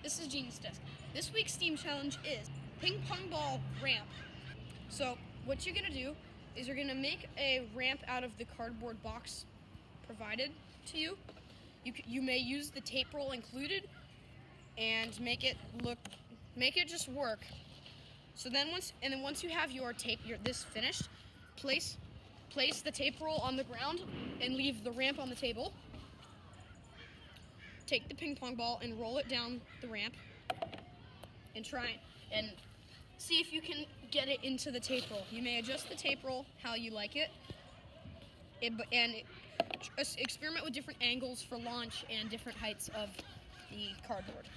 This is Genius Desk. This week's Steam challenge is ping pong ball ramp. So what you're gonna do is you're gonna make a ramp out of the cardboard box provided to you. You may use the tape roll included and make it just work. So then once you have this finished, place the tape roll on the ground and leave the ramp on the table. Take the ping pong ball and roll it down the ramp and try and see if you can get it into the tape roll. You may adjust the tape roll how you like it, experiment with different angles for launch and different heights of the cardboard.